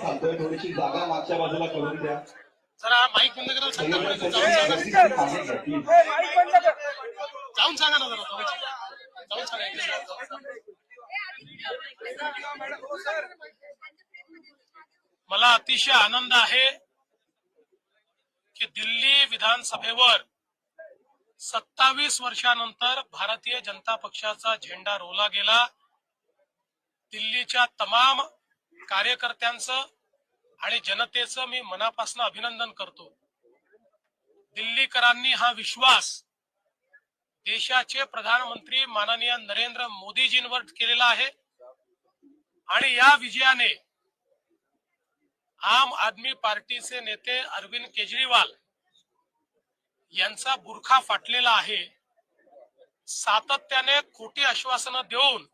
चालतोय, थोडीशी जागा मागच्या बाजूला करून द्या. जरा माईक बंद करायला सांगा. जाऊन सांगा ना जरा जाऊन सांगा. मला अतिशय आनंद आहे की दिल्ली विधानसभेवर 27 वर्षानंतर भारतीय जनता पक्षाचा झेंडा रोवला गेला. दिल्लीच्या तमाम कार्यकर्त्यांचं आणि जनतेचं मी मनापासून अभिनंदन करतो. दिल्लीकरांनी हा विश्वास देशाचे प्रधानमंत्री माननीय नरेंद्र मोदीजींवर केलेला आहे आणि या विजयाने आम आदमी पार्टीचे नेते अरविंद केजरीवाल यांचा बुरखा फाटलेला आहे. सातत्याने खोटी आश्वासनं देऊन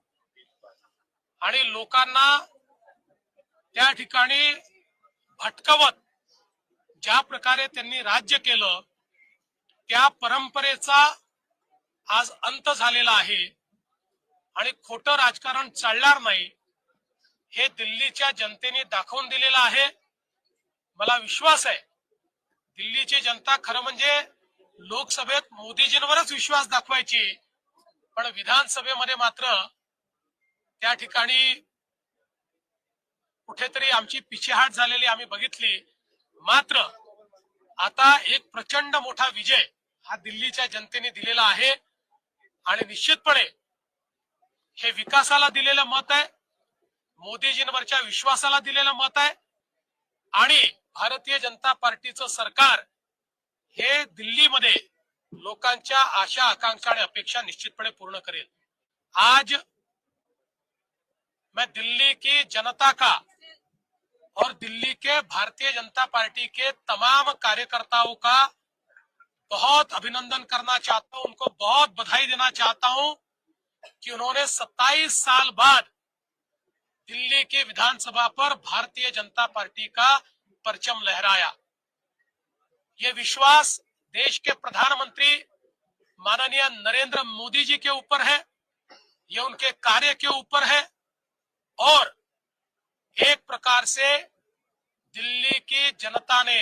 आणि लोकांना त्या ठिकाणी भटकवत ज्या प्रकारे त्यांनी राज्य केलं त्या परंपरेचा आज अंत झालेला आहे आणि खोटं राजकारण चालणार नाही हे दिल्लीच्या जनतेने दाखवून दिलेलं आहे. मला विश्वास आहे दिल्लीची जनता खरं म्हणजे लोकसभेत मोदीजींवरच विश्वास दाखवायची, पण विधानसभेमध्ये मात्र त्या ठिकाणी कुठेतरी आमची पिछेहाट झालेली आम्ही बघितली. मात्र आता एक प्रचंड मोठा विजय हा दिल्लीच्या जनतेने दिलेला आहे आणि निश्चितपणे हे विकासाला दिलेलं मत आहे, मोदीजींवरच्या विश्वासाला दिलेलं मत आहे आणि भारतीय जनता पार्टीचं सरकार हे दिल्लीमध्ये लोकांच्या आशा आकांक्षा आणि अपेक्षा निश्चितपणे पूर्ण करेल. आज मैं दिल्ली की जनता का और दिल्ली के भारतीय जनता पार्टी के तमाम कार्यकर्ताओं का बहुत अभिनंदन करना चाहता हूं, उनको बहुत बधाई देना चाहता हूं कि उन्होंने 27 साल बाद दिल्ली की विधानसभा पर भारतीय जनता पार्टी का परचम लहराया. ये विश्वास देश के प्रधानमंत्री माननीय नरेंद्र मोदी जी के ऊपर है, ये उनके कार्य के ऊपर है और एक प्रकार से दिल्ली की जनता ने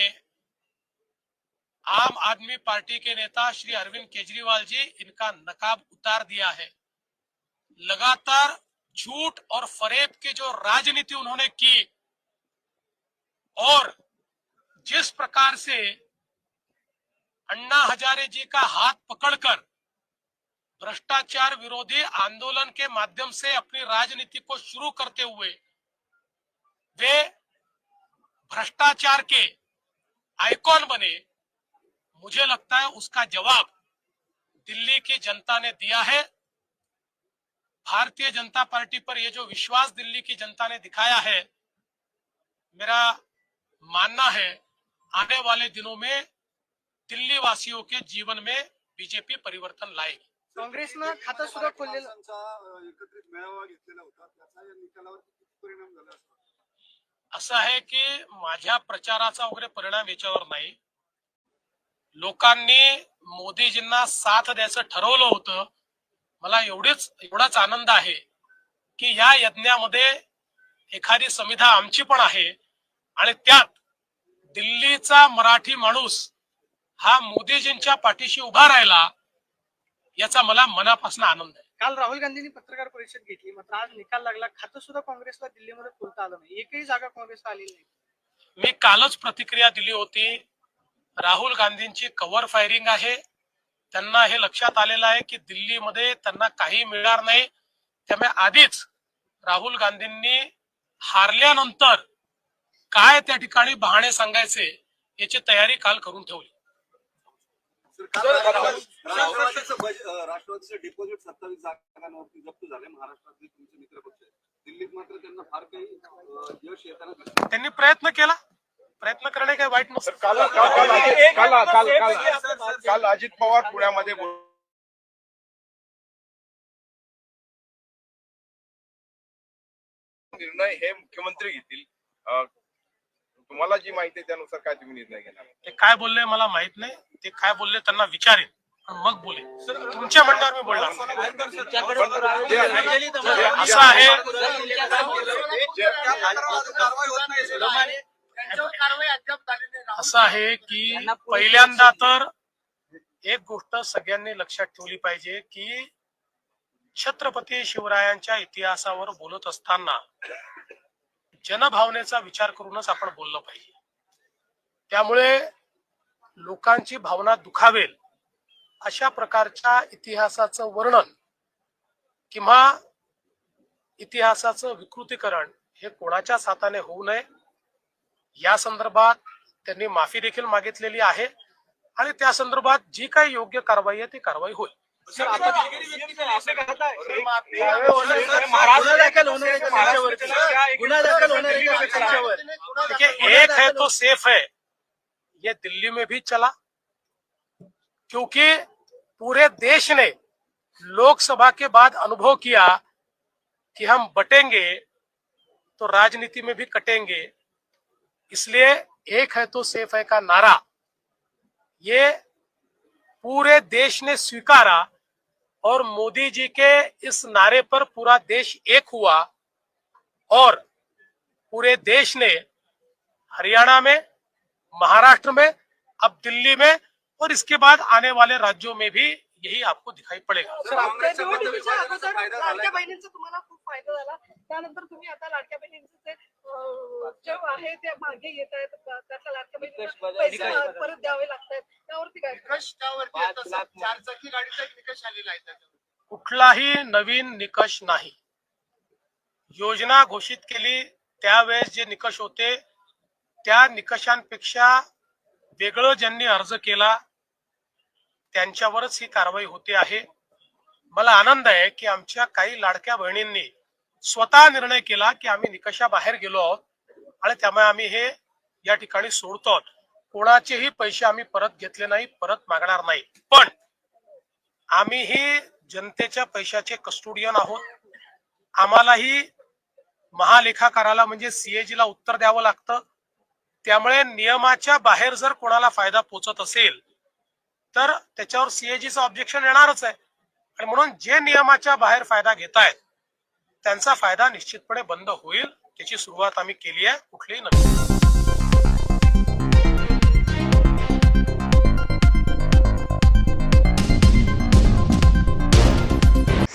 आम आदमी पार्टी के नेता श्री अरविंद केजरीवाल जी इनका नकाब उतार दिया है. लगातार झूठ और फरेब की जो राजनीति उन्होंने की और जिस प्रकार से अन्ना हजारे जी का हाथ पकड़कर भ्रष्टाचार विरोधी आंदोलन के माध्यम से अपनी राजनीति को शुरू करते हुए वे भ्रष्टाचार के आइकॉन बने, मुझे लगता है उसका जवाब दिल्ली की जनता ने दिया है. भारतीय जनता पार्टी पर ये जो विश्वास दिल्ली की जनता ने दिखाया है, मेरा मानना है आने वाले दिनों में दिल्ली वासियों के जीवन में बीजेपी परिवर्तन लाएगी. काँग्रेसनं खातं सुद्धा खोललेलं एकत्रित मेळावा घेतलेला होता, त्याचा या निकालावर किती परिणाम झाला असं आहे की माझ्या प्रचाराचा वगैरे परिणाम याच्यावर नाही. लोकांनी मोदीजींना साथ द्यायचं ठरवलं होतं. मला एवढाच आनंद आहे की या यज्ञामध्ये एखादी समिधा आमची पण आहे आणि त्यात दिल्लीचा मराठी माणूस हा मोदीजींच्या पाठीशी उभा राहिला याचा मला मनापासून आनंद आहे. काल राहुल गांधींनी पत्रकार परिषद घेतली, मात्र आज निकाल लागला, खातं सुद्धा काँग्रेसला दिल्लीमध्ये खोलता आलं नाही, एकही जागा काँग्रेसला आलेली नाही. मी कालच प्रतिक्रिया दिली होती. राहुल गांधींची कव्हर फायरिंग आहे. त्यांना हे लक्षात आलेलं आहे की दिल्लीमध्ये त्यांना काही मिळणार नाही. त्यामुळे आधीच राहुल गांधींनी हारल्यानंतर काय त्या ठिकाणी बहाणे सांगायचे याची तयारी काल करून ठेवली. राष्ट्रवादीचे डिपॉझिट 27 जागांवरती जप्त झाले. महाराष्ट्रातले तुमचे मित्र पक्ष दिल्लीत मात्र त्यांना फार काही यश येताना त्यांनी प्रयत्न केला. प्रयत्न करणे काही वाईट नसतं. काल अजित पवार पुण्यामध्ये निर्णय हे मुख्यमंत्री घेतील, तुम्हाला जी माहिती आहे त्यानुसार काय तुम्ही निर्णय घेणार? ते काय बोलले मला माहित नाही. ते काय बोलले त्यांना विचारेन. मग बोले. तुमच्या म्हणण्यावर मी बोलणार असं आहे. असं आहे की पहिल्यांदा तर एक गोष्ट सगळ्यांनी लक्षात ठेवली पाहिजे की छत्रपती शिवरायांच्या इतिहासावर बोलत असताना जनभावनेचा विचार करूनच आपण बोललं पाहिजे. त्यामुळे लोकांची भावना दुखावेल अशा प्रकारच्या इतिहासाचं वर्णन किंवा इतिहासाचं विकृतीकरण हे कोणाच्याच हाताने होऊ नये या संदर्भात त्यांनी माफी देखील मागितलेली आहे आणि त्या संदर्भात जी काही योग्य कारवाई आहे ती कारवाई होईल. देखिए, एक है तो सेफ है, ये दिल्ली में भी चला क्योंकि पूरे देश ने लोकसभा के बाद अनुभव किया कि हम बटेंगे तो राजनीति में भी कटेंगे. इसलिए एक है तो सेफ है का नारा ये पूरे देश ने स्वीकारा और मोदी जी के इस नारे पर पूरा देश एक हुआ और पूरे देश ने हरियाणा में, महाराष्ट्र में, अब दिल्ली में और इसके बाद आने वाले राज्यों में भी यही आपको दिखाई पडेगा. लाडक्या बहिणींचा तुम्हाला खूप फायदा झाला, त्यानंतर तुम्ही आता लाडक्या बहिणींचे जे आहे ते मागे घेत आहेत, त्याच्या लाडक्या बहिणींना पैसे परत द्यावे लागतात, त्यावरती काय? चारचाकी गाडीचा निकष आलेला आहे. कुठलाही नवीन निकष नाही. योजना घोषित केली त्यावेळेस जे निकष होते त्या निकषांपेक्षा वेगळं ज्यांनी अर्ज केला त्यांच्यावरच ही कारवाई होते आहे. मला आनंद आहे की आमच्या काही लाडक्या बहिणींनी स्वतः निर्णय केला की आम्ही निकषाबाहेर गेलो आहोत आणि त्यामुळे आम्ही हे या ठिकाणी सोडतो आहोत. कोणाचेही पैसे आम्ही परत घेतले नाही, परत मागणार नाही. पण आम्हीही जनतेच्या पैशाचे कस्टोडियन आहोत. आम्हालाही महालेखाकाराला म्हणजे सीएजी ला उत्तर द्यावं लागतं. त्यामुळे नियमाच्या बाहेर जर कोणाला फायदा पोचत असेल तर त्याच्यावर सीएजीचं ऑब्जेक्शन येणारच आहे आणि म्हणून जे नियमाच्या बाहेर फायदा घेतायत त्यांचा फायदा निश्चितपणे बंद होईल. त्याची सुरुवात आम्ही केली आहे. कुठलीही नवीन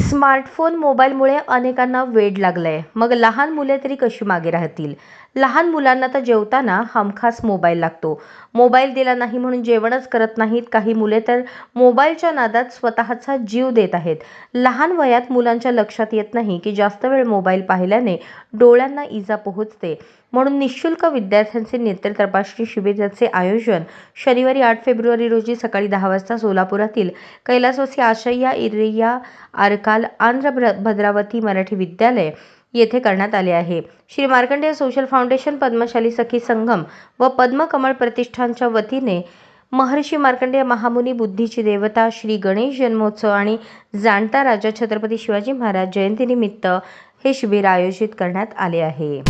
स्मार्टफोन मोबाईलमुळे अनेकांना वेड लागलंय. मग लहान मुले तरी कशी मागे राहतील? लहान मुलांना तर जेवताना हमखास मोबाईल लागतो. मोबाईल दिला नाही म्हणून जेवणच करत नाहीत. काही मुले तर मोबाईलच्या नादात स्वतःचा जीव देत आहेत. लहान वयात मुलांच्या लक्षात येत नाही की जास्त वेळ मोबाईल पाहिल्याने डोळ्यांना इजा पोहोचते. म्हणून निःशुल्क विद्यार्थ्यांचे नेत्र तपासणी शिबिराचे आयोजन शनिवारी 8 फेब्रुवारी रोजी सकाळी 10 वाजता सोलापुरातील कैलासवासी आशय्या इरिया आरकाल आंध्र भद्रावती मराठी विद्यालय येथे करण्यात आले आहे. श्री मार्कंडेय सोशल फाउंडेशन, पद्मशाली सखी संगम व पद्मकमळ प्रतिष्ठानच्या वतीने महर्षी मार्कंडेय महामुनी बुद्धीची देवता श्री गणेश जन्मोत्सव आणि जाणता राजा छत्रपती शिवाजी महाराज जयंतीनिमित्त हे शिबिर आयोजित करण्यात आले आहे.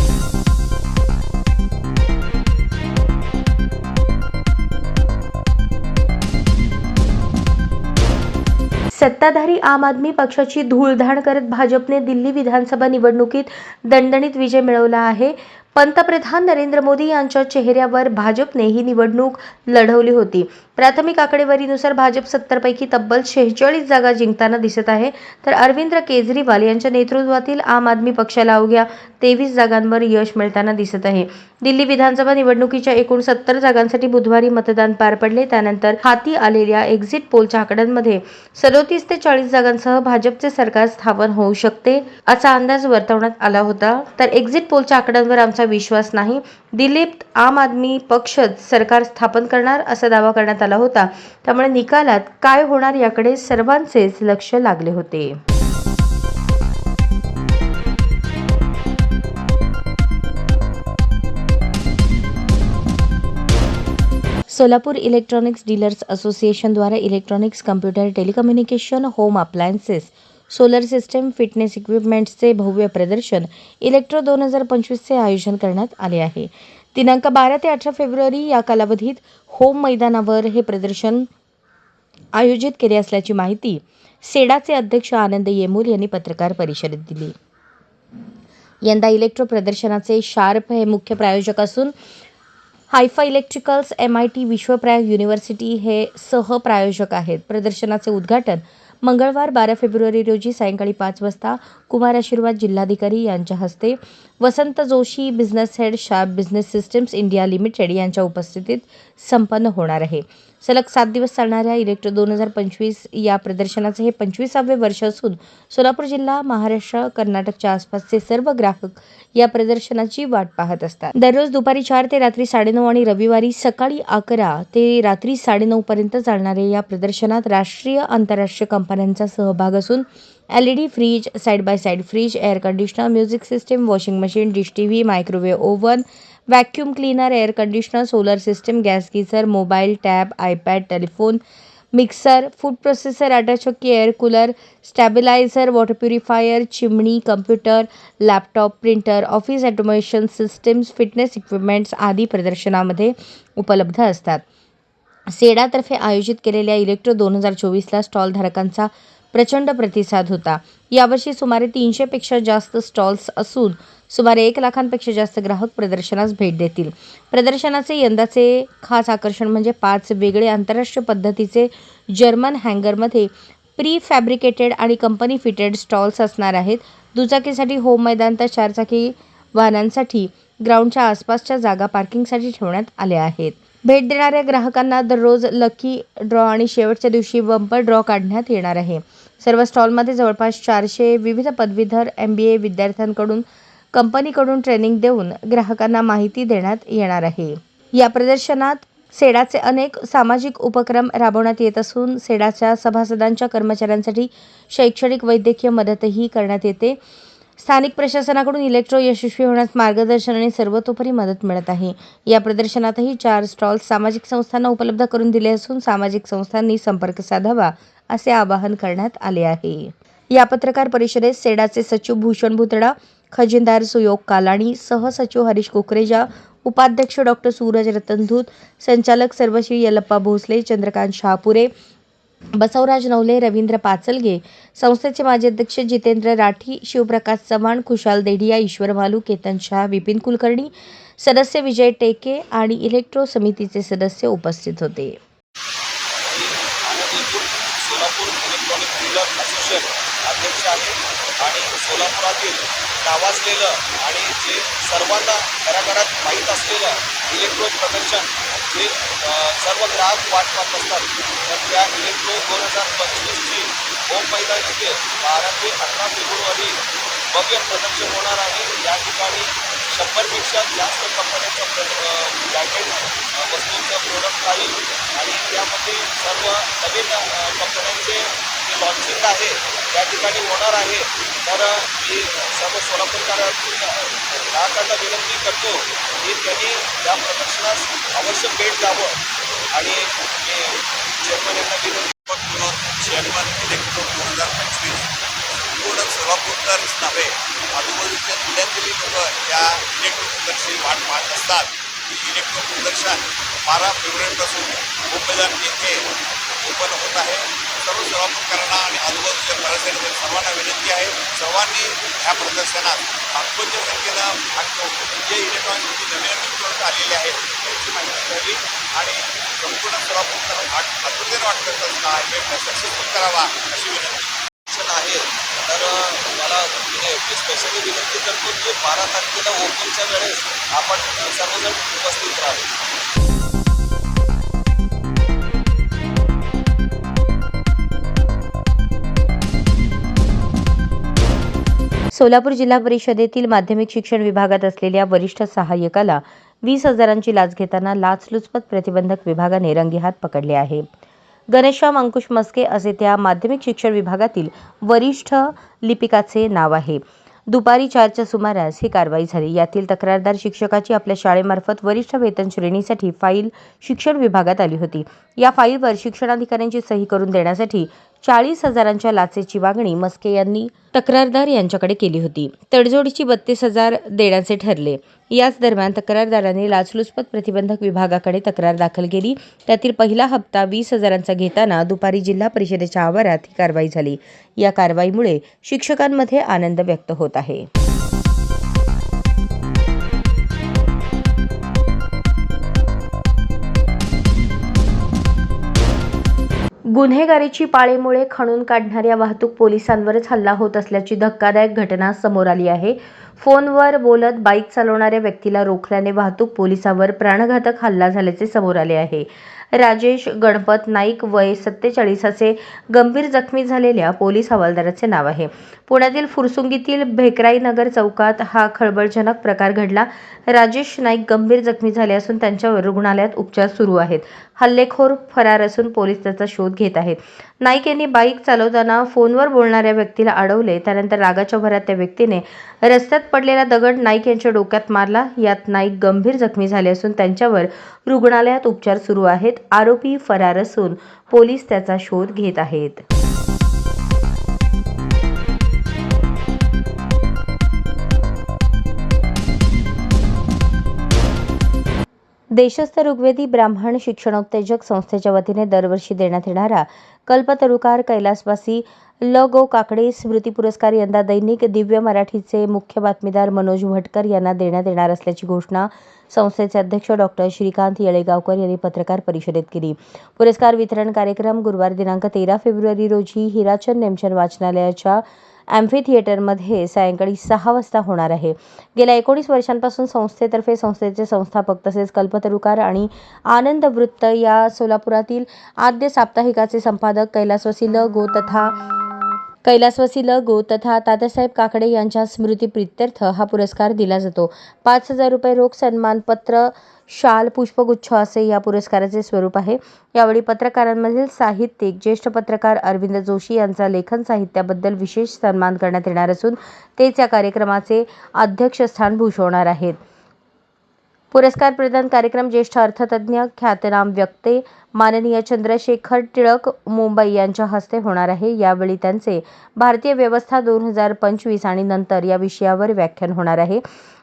सत्ताधारी आम आदमी पक्षाची धूळधाण करत भाजपने दिल्ली विधानसभा निवडणुकीत दणदणीत विजय मिळवला आहे. पंतप्रधान नरेंद्र मोदी यांच्या चेहऱ्यावर भाजपने ही निवडणूक लढवली होती. प्राथमिक आकडेवारीनुसार भाजप 70 पैकी तब्बल 46 जागा जिंकताना दिसत आहे, तर अरविंद केजरीवाल यांच्या नेतृत्वातील आम आदमी पक्षाला अवघ्या 23 जागांवर यश मिळताना दिसत आहे. दिल्ली विधानसभा निवडणुकीच्या एकूण 70 जागांसाठी बुधवारी मतदान पार पडले. त्यानंतर हाती आलेल्या एक्झिट पोलच्या आकड्यांमध्ये 37 ते 40 जागांसह भाजपचे सरकार स्थापन होऊ शकते असा अंदाज वर्तवण्यात आला होता. तर एक्झिट पोलच्या आकड्यांवर आमचा विश्वास नाही, दिल्लीत आम आदमी पक्षच सरकार स्थापन करणार असा दावा करण्यात आला होता. त्यामुळे निकालात काय होणार याकडे सर्वांचेच लक्ष लागले होते. सोलापूर इलेक्ट्रॉनिक्स डीलर्स असोसिएशन द्वारा electronics, computer, telecommunication, home appliances, solar system, fitness इक्विपमेंट्सचे भव्य प्रदर्शन इलेक्ट्रो 2025चे आयोजन करण्यात आले आहे. दिनांक 12 ते 18 फेब्रुवारी या कालावधीत होम मैदानावर हे प्रदर्शन आयोजित केले असल्याची माहिती सेडाचे अध्यक्ष आनंद येमूर यांनी पत्रकार परिषदेत दिली. यंदा इलेक्ट्रो प्रदर्शनाचे शार्प हे मुख्य प्रायोजक असून हायफा इलेक्ट्रिकल्स, MIT, विश्वप्रयाग युनिव्हर्सिटी हे सहप्रायोजक आहेत. प्रदर्शनाचे उद्घाटन मंगळवार 12 फेब्रुवारी रोजी सायंकाळी 5 वाजता कुमार आशीर्वाद जिल्हाधिकारी यांच्या हस्ते Vasant Joshi, business head, sharp business systems India limited यांच्या उपस्थितीत संपन्न होणार आहे. सलग 7 दिवस चालणाऱ्या इलेक्ट्रो 2025 या प्रदर्शनाचे हे 25वे वर्ष असून सोलापूर जिल्हा, महाराष्ट्र, कर्नाटकच्या आसपासचे सर्व ग्राहक या प्रदर्शनाची वाट पाहत असतात. दररोज दुपारी 4 ते रात्री 9:30 आणि रविवारी सकाळी 11 ते रात्री 9:30 पर्यंत चालणाऱ्या या प्रदर्शनात राष्ट्रीय, आंतरराष्ट्रीय कंपन्यांचा सहभाग असून LED fridge, side by side fridge, air conditioner, music system, washing machine, dish TV, microwave oven, vacuum cleaner, air conditioner, solar system, gas geyser, mobile, tab, iPad, telephone, mixer, food processor, आटा चक्की, air cooler, stabiliser, water purifier, chimney, computer, laptop, printer, office automation systems, fitness equipments आदी प्रदर्शनामध्ये उपलब्ध असतात. सेडातर्फे आयोजित केलेल्या electro 2024ला stall धारकांचा प्रचंड प्रतिसाद होता. यावर्षी सुमारे 300 पेक्षा जास्त स्टॉल्स असून सुमारे 1 लाखांपेक्षा जास्त ग्राहक प्रदर्शनास भेट देतील. प्रदर्शनाचे यंदाचे खास आकर्षण म्हणजे 5 वेगळे आंतरराष्ट्रीय पद्धतीचे जर्मन हँगरमध्ये प्री फॅब्रिकेटेड आणि कंपनी फिटेड स्टॉल्स असणार आहेत. दुचाकीसाठी होम मैदान तर 4 चाकी वाहनांसाठी ग्राउंडच्या आसपासच्या जागा पार्किंगसाठी ठेवण्यात आल्या आहेत. भेट देणाऱ्या ग्राहकांना दररोज लकी ड्रॉ आणि शेवटच्या दिवशी बंपर ड्रॉ काढण्यात येणार आहे. सर्व स्टॉलमध्ये जवळपास 400 विविध पदवीधर MBA विद्यार्थ्यांकडून कंपनीकडून ट्रेनिंग देऊन ग्राहकांना माहिती देण्यात येणार आहे. या प्रदर्शनात सेडाचे अनेक सामाजिक उपक्रम राबवण्यात येत असून सेडाच्या सभासदांच्या कर्मचाऱ्यांसाठी शैक्षणिक, वैद्यकीय मदतही करण्यात येते. स्थानिक प्रशासनाकडून इलेक्ट्रो यशस्वी होण्यास मार्गदर्शन आणि सर्वतोपरी मदत मिळत आहे. या प्रदर्शनातही 4 स्टॉल्स सामाजिक संस्थांना उपलब्ध करून दिले असून सामाजिक संस्थांनी संपर्क साधावा असे आवाहन करण्यात आले आहे. या पत्रकार परिषदेत सेडाचे सचिव भूषण भुतडा, खजिनदार सुयोग कालाणी, सहसचिव हरीश कुकरेजा, उपाध्यक्ष डॉ. सूरज रतनधूत, संचालक सर्वश्री यल्लप्पा भोसले, चंद्रकांत शहापुरे, बसवराज नवले, रवींद्र पाचलगे, संस्थेचे माजी अध्यक्ष जितेंद्र राठी, शिवप्रकाश चव्हाण, खुशाल देढिया, ईश्वर मालू, केतन शाह, विपिन कुलकर्णी, सदस्य विजय टेके आणि इलेक्ट्रो समितीचे सदस्य उपस्थित होते. सोलापूर इलेक्ट्रॉनिक डीलर असोसिएशन अध्यक्ष आहे आणि सोलापुरातील नावाजलेलं आणि जे सर्वांना घराघरात माहीत असलेलं इलेक्ट्रो प्रदर्शन जे सर्व ग्राहक वाट पाहत असतात. तर त्या इलेक्ट्रो 2025ची होम मैदान येथे 12 ते 18 फेब्रुवारी भव्य प्रदर्शन होणार आहे. या ठिकाणी 100पेक्षा जास्त कंपन्यांचं ब्रँडेड वस्तूंचं प्रोडक्ट राहील आणि त्यामध्ये सर्व नवीन कंपन्यांचे जे लॉन्चिंग आहे त्या ठिकाणी होणार आहे. तर मी सर्व ग्राहकांना विनंती करतो की त्यांनी या प्रदर्शनास अवश्य भेट द्यावं आणि मी चेअरमन यांना विनंती चेअरमन इलेक्ट्रो 2025 पूर्ण सोलापूरकरच नव्हे आजूबाजूच्या जिल्ह्यातील लोक या इलेक्ट्रो प्रदर्शनाची वाट पाहत असतात. ही इलेक्ट्रो प्रदर्शन 12 फेब्रुवारीपासून होम मैदान येथे ओपन होत आहे. सर्व सोलापूरकरांना आणि आजूबाजूच्या परिसरातील सर्वांना विनंती आहे सर्वांनी ह्या प्रदर्शनात लाखोंच्या संख्येनं भाग घेऊन जे इलेक्ट्रॉनिक्सची नवीन प्रोडक्ट आलेले आहेत त्यांची माहिती घ्यावी आणि संपूर्ण सोलापूरकर आतुरतेने वाट करत असता इव्हेंटला सक्सेसफुल करावा अशी विनंती आहे. तर मला स्पेशली विनंती करतो की 12 तारखेला ओपनच्या वेळेस आपण सर्वजण उपस्थित राहावे. सोलापूर जिल्हा परिषदेतील माध्यमिक शिक्षण विभागात असलेल्या वरिष्ठ सहाय्यकाला 20,000ची लाच घेताना लाचलुचपत प्रतिबंधक विभागाने रंगेहात पकडले आहे. गणेशराम अंकुश मस्के असे त्या माध्यमिक शिक्षण विभागातील वरिष्ठ लिपिकाचे नाव आहे. दुपारी 4च्या सुमारास ही कारवाई झाली. यातील तक्रारदार शिक्षकाची आपल्या शाळेमार्फत वरिष्ठ वेतन श्रेणीसाठी फाईल शिक्षण विभागात आली होती. या फाईलवर शिक्षणाधिकाऱ्यांची सही करून देण्यासाठी 40,000च्या लाचेची मागणी मस्के यांनी तक्रारदार यांच्याकडे केली होती. तडजोडीची 32,000 देण्याचे ठरले. याच दरम्यान तक्रारदाराने लाचलुचपत प्रतिबंधक विभागाकडे तक्रार दाखल केली. त्यातील पहिला हप्ता 20,000चा घेताना दुपारी जिल्हा परिषदेच्या आवारात ही कारवाई झाली. या कारवाईमुळे शिक्षकांमध्ये आनंद व्यक्त होत आहे. गुन्हेगारीची पाळेमुळे खणून काढणाऱ्या वाहतूक पोलिसांवरच हल्ला होत असल्याची धक्कादायक घटना समोर आली आहे. फोनवर बोलत बाईक चालवणाऱ्या व्यक्तीला रोखल्याने वाहतूक पोलिसावर प्राणघातक हल्ला झाल्याचे समोर आले आहे. राजेश गणपत नाईक वय 47 असे गंभीर जखमी झालेल्या पोलीस हवालदाराचे नाव आहे. पुण्यातील फुरसुंगीतील भेकराई नगर चौकात हा खळबळजनक प्रकार घडला. राजेश नाईक गंभीर जखमी झाले असून त्यांच्यावर रुग्णालयात उपचार सुरू आहेत. हल्लेखोर फरार असून पोलीस त्याचा शोध घेत आहेत. नाईक यांनी बाईक चालवताना फोनवर बोलणाऱ्या व्यक्तीला अडवले. त्यानंतर रागाच्या भरात त्या व्यक्तीने रस्त्यात पडलेला दगड नाईक यांच्या डोक्यात मारला. यात नाईक गंभीर जखमी झाले असून त्यांच्यावर रुग्णालयात उपचार सुरू आहेत. आरोपी फरार असून पोलीस त्याचा शोध घेत आहेत. देशस्थ ऋग्वेदी ब्राह्मण शिक्षणोत्तेजक संस्थेच्या वतीने दरवर्षी देण्यात येणारा कल्पतरुकार कैलासवासी ल. गो. काकडे स्मृती पुरस्कार यंदा दैनिक दिव्य मराठीचे मुख्य बातमीदार मनोज भटकर यांना देण्यात येणार असल्याची घोषणा संस्थेचे अध्यक्ष डॉ. श्रीकांत येळेगावकर यांनी पत्रकार परिषदेत केली. पुरस्कार वितरण कार्यक्रम गुरुवार दिनांक 13 फेब्रुवारी रोजी हिराचंद नेमचंद वाचनालयाच्या ॲम्फी थिएटरमध्ये सायंकाळी 6 वाजता होणार आहे. गेल्या 19 वर्षांपासून संस्थेतर्फे संस्थेचे संस्थापक तसेच कल्पतरुकार आणि आनंद वृत्त या सोलापुरातील आद्य साप्ताहिकाचे संपादक कैलासवासी ल. गो. तथा तात्यासाहेब काकडे यांच्या स्मृतिप्रित्यर्थ हा पुरस्कार दिला जातो. 5,000 रुपये रोख सन्मानपत्र, शाल, पुष्पगुच्छ असे या पुरस्काराचे स्वरूप आहे. यावेळी पत्रकारांमधील साहित्यिक ज्येष्ठ पत्रकार अरविंद जोशी यांचा लेखन साहित्याबद्दल विशेष सन्मान करण्यात येणार असून तेच या कार्यक्रमाचे अध्यक्षस्थान भूषवणार आहेत. पुरस्कार प्रदान कार्यक्रम ज्येष्ठ अर्थतज्ज्ञ, ख्यातनाम वक्ते माननीय चंद्रशेखर टिळक मुंबई यांच्या हस्ते होणार आहे. यावेळी त्यांचे भारतीय व्यवस्था 2025 आणि नंतर या विषयावर व्याख्यान होणार आहे.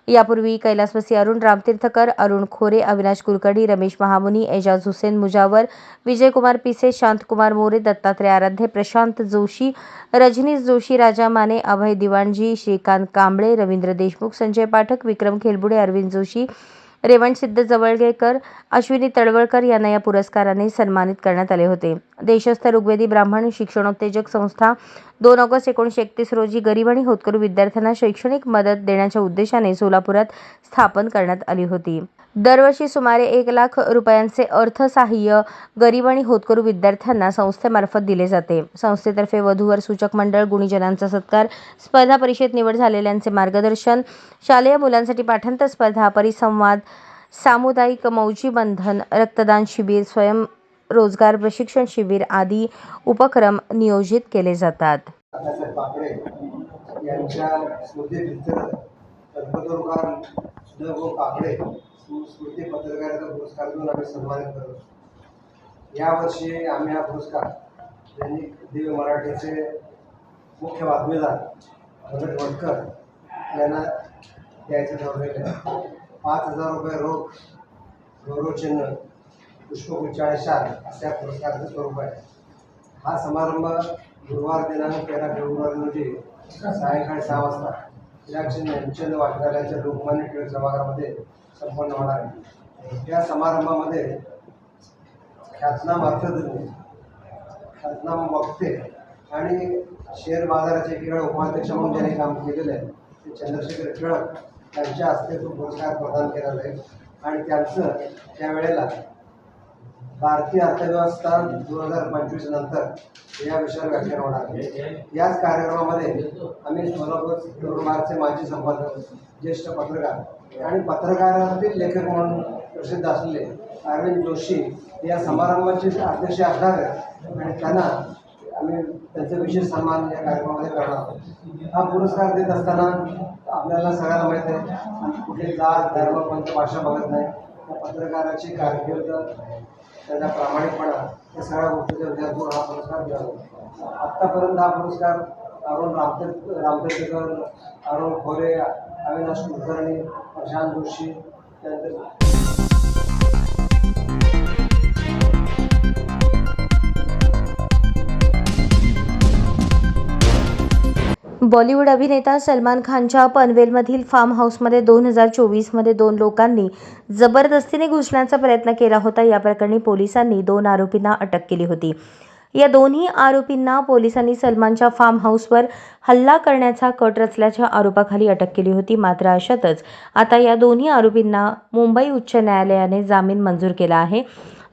यापूर्वी कैलासवासी अरुण रामतीर्थकर, अरुण खोरे, अविनाश कुलकर्णी, रमेश महामुनी, एजाज हुसेन मुजावर, विजयकुमार पिसे, शांतकुमार मोरे, दत्तात्रय आराध्य, प्रशांत जोशी, रजनीश जोशी, राजा माने, अभय दिवाणजी, श्रीकांत कांबळे, रवींद्र देशमुख, संजय पाठक, विक्रम खेलबुडे, अरविंद जोशी, रेवणसिद्ध जवळगेकर, अश्विनी तळवळकर यांना या पुरस्काराने सन्मानित करण्यात आले होते. देशस्थ ऋग्वेदी ब्राह्मण शिक्षणोत्तेजक संस्था 2 ऑगस्ट 1931 रोजी गरीब आणि होतकरू विद्यार्थ्यांना शैक्षणिक मदत देण्याच्या उद्देशाने सोलापुरात स्थापन करण्यात आली होती. दरवर्षी सुमारे 1 लाख रुपयांचे अर्थसहाय्य गरीब आणि होतकरू विद्यार्थ्यांना संस्थेमार्फत दिले जाते. संस्थेतर्फे वधूवर सूचक मंडळ, गुणीजनांचा सत्कार, स्पर्धा परीक्षेत निवड झालेल्यांचे मार्गदर्शन, शालेय मुलांसाठी पाठांतर स्पर्धा, परिसंवाद, सामुदायिक मौजी बंधन, रक्तदान शिबिर, स्वयंरोजगार प्रशिक्षण शिबिर आदी उपक्रम नियोजित केले जातात. तात्यासाहेब काकडे यांच्या स्मृतिप्रित्यर्थ कल्पतरुकार ल. गो. काकडे स्मृती पत्रकारिता पुरस्कार देऊन आम्ही सन्मानित करतो. यावर्षी आम्ही हा पुरस्कार दैनिक दिव्य मराठीचे मुख्य बातमीदार मनोज भटकर यांना द्यायचं ठरलेलं आहे. 5,000 रुपये रोख, गौरवचिन्ह, पुष्पगुच्छ आणि शाल असे या पुरस्काराचं स्वरूप आहे. हा समारंभ गुरुवार दिनांक 13 फेब्रुवारी रोजी सायंकाळी 6 वाजता हिराचंद नेमचंद वाचनालयाच्या लोकमान्य टिळक सभागृहामध्ये संपन्न होणार आहे. या समारंभामध्ये ख्यातनाम अर्थतज्ज्ञ, ख्यातनाम वक्ते आणि शेअर बाजाराचे एकीकडे उपाध्यक्ष म्हणून ज्यांनी काम केलेलं आहे ते चंद्रशेखर टिळक यांच्या हस्ते तो पुरस्कार प्रदान केला जाईल. आणि त्यांचं त्यावेळेला भारतीय अर्थव्यवस्था 2025 नंतर या विषयावर व्याख्यान होणार आहे. याच कार्यक्रमामध्ये आम्ही सोलापूरचे माजी संपादक, ज्येष्ठ पत्रकार आणि पत्रकारातील लेखक म्हणून प्रसिद्ध असलेले अरविंद जोशी या समारंभाचे अध्यक्ष असणार आहेत आणि त्यांना आम्ही त्यांचा विशेष सन्मान या कार्यक्रमामध्ये करणार आहोत. हा पुरस्कार देत असताना आपल्याला सगळ्यांना माहीत आहे आम्ही कुठे जात, धर्म, पंथ, भाषा बघत नाही. त्या पत्रकाराची कारकीर्द, त्याचा प्रामाणिकपणा या सगळ्या गोष्टीचा विचार करून हा पुरस्कार दिला जातो. आत्तापर्यंत हा पुरस्कार अरुण रामतेकर, अरुण खोरे, अविनाश कुलकर्णी, प्रशांत जोशी त्यानंतर बॉलिवूड अभिनेता सलमान खानच्या पनवेलमधील फार्म हाऊसमध्ये 2024मध्ये 2 लोकांनी जबरदस्तीने घुसण्याचा प्रयत्न केला होता. या प्रकरणी पोलिसांनी 2 आरोपींना अटक केली होती. या दोन्ही आरोपींना पोलिसांनी सलमानच्या फार्म हाऊसवर हल्ला करण्याचा कट रचल्याच्या आरोपाखाली अटक केली होती. मात्र अशातच आता या दोन्ही आरोपींना मुंबई उच्च न्यायालयाने जामीन मंजूर केला आहे,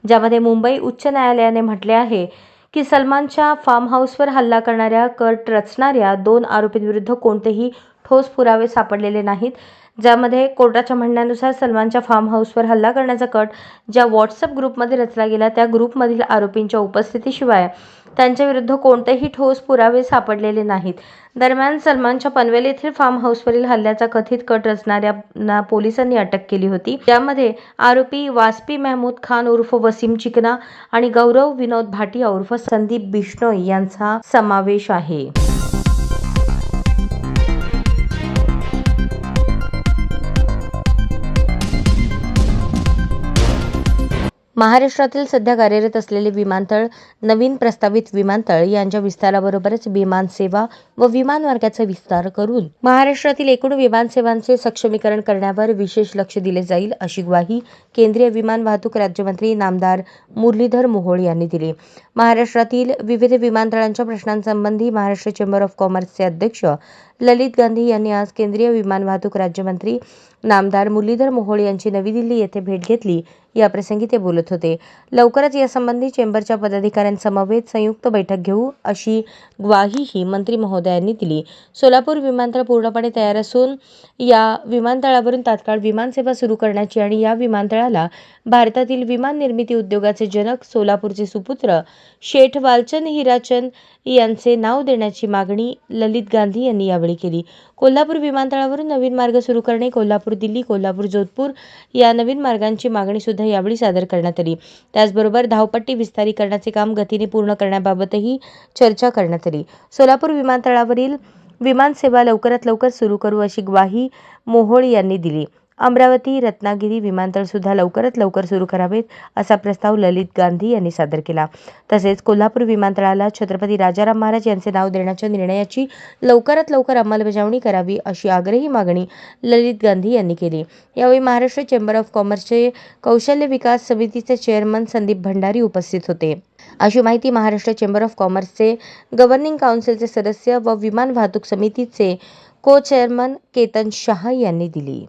ज्यामध्ये मुंबई उच्च न्यायालयाने म्हटले आहे की सलमानच्या फार्म हाऊसवर हल्ला करणाऱ्या कट रचणाऱ्या 2 आरोपींविरुद्ध कोणतेही ठोस पुरावे सापडलेले नाहीत. ज्यामध्ये कोर्टाच्या म्हणण्यानुसार सलमानच्या फार्म हाऊसवर हल्ला करण्याचा कट ज्या व्हॉट्सअप ग्रुपमध्ये रचला गेला त्या ग्रुपमधील आरोपींच्या उपस्थितीशिवाय त्यांच्याविरुद्ध कोणतेही ठोस पुरावे सापडलेले नाहीत. दरम्यान सलमानच्या पनवेल येथील फार्म हाऊसवरील हल्ल्याचा कथित कट रचणाऱ्यांना पोलिसांनी अटक केली होती. यामध्ये आरोपी वास्पी महमूद खान उर्फ वसीम चिकना आणि गौरव विनोद भाटिया उर्फ संदीप बिश्नोई यांचा समावेश आहे. महाराष्ट्रातील सध्या कार्यरत असलेले विमानतळ, नवीन प्रस्तावित विमानतळ यांच्या विस्ताराबरोबरच विमानसेवा व विमानमार्गाचा विस्तार करून महाराष्ट्रातील एकूण विमानसेवांचे सक्षमीकरण करण्यावर विशेष लक्ष दिले जाईल, अशी ग्वाही केंद्रीय विमान वाहतूक राज्यमंत्री नामदार मुरलीधर मोहोळ यांनी दिली. महाराष्ट्रातील विविध विमानतळांच्या प्रश्नांसंबंधी महाराष्ट्र चेंबर ऑफ कॉमर्सचे अध्यक्ष ललित गांधी यांनी आज केंद्रीय विमान वाहतूक राज्यमंत्री नामदार मुरलीधर मोहोळ यांची नवी दिल्ली येथे भेट घेतली. याप्रसंगी ते बोलत होते. लवकरच यासंबंधी चेंबरच्या पदाधिकाऱ्यांसमवेत संयुक्त बैठक घेऊ, अशी ग्वाहीही मंत्री महोदयांनी दिली. सोलापूर विमानतळ पूर्णपणे तयार असून या विमानतळावरून तात्काळ विमानसेवा सुरू करण्याची आणि या विमानतळाला भारतातील विमान निर्मिती उद्योगाचे जनक सोलापूरचे सुपुत्र शेठ वालचंद हिराचंद यांचे नाव देण्याची मागणी ललित गांधी यांनी यावेळी केली. कोल्हापूर विमानतळावरून नवीन मार्ग सुरू करणे, कोल्हापूर दिल्ली, कोल्हापूर जोधपूर या नवीन मार्गांची मागणी सुद्धा यावेळी सादर करण्यात आली. त्याचबरोबर धावपट्टी विस्तारीकरणाचे काम गतीने पूर्ण करण्याबाबतही चर्चा करण्यात आली. सोलापूर विमानतळावरील विमानसेवा लवकरात लवकर सुरू करू, अशी ग्वाही मोहोळ यांनी दिली. अमरावती, रत्नागिरी विमानतळ सुद्धा लवकरात लवकर सुरू करावेत, असा प्रस्ताव ललित गांधी यांनी सादर केला. तसेच कोल्हापूर विमानतळाला छत्रपती राजाराम महाराज यांचे नाव देण्याच्या निर्णयाची लवकरात लवकर अंमलबजावणी करावी, अशी आग्रही मागणी ललित गांधी यांनी केली. यावेळी महाराष्ट्र चेंबर ऑफ कॉमर्सचे कौशल्य विकास समितीचे चेअरमन संदीप भंडारी उपस्थित होते, अशी माहिती महाराष्ट्र चेंबर ऑफ कॉमर्सचे गव्हर्निंग काउन्सिलचे सदस्य व विमान वाहतूक समितीचे को-चेअरमन केतन शहा यांनी दिली.